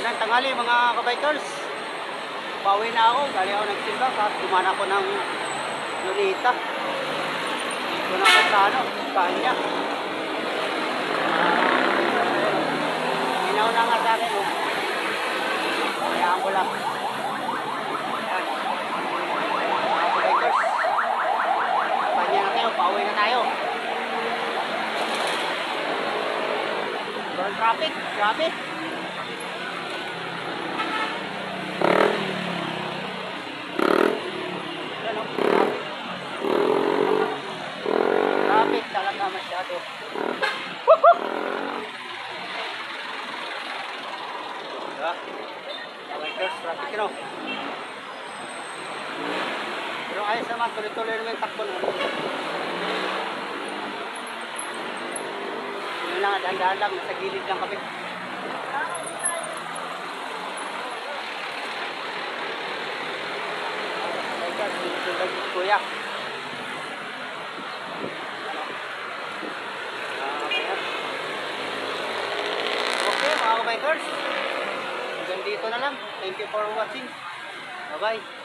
Magandang tanghali mga kabikers. Pauwi na ako. Galing ako nagsimba. Dumaan ako ng Lunita. Dito na ako sa Kanya. Inaw na nga sa akin. Kayaan ko lang. Yan. Mga kabikers. Kanya na tayo. Pauwi na tayo. Sobrang traffic. Grabe. Traffic talaga masyado. Diba? Bikers, traffic yun o. Pero ayos naman, tuloy-tuloy naman yung takbo naman. Yun lang, dahan-dahan lang, nasa gilid lang kami. Bikers, dito lang yung kuya. Okay mga kabikers, hanggang dito na lang. Thank you for watching. Bye bye.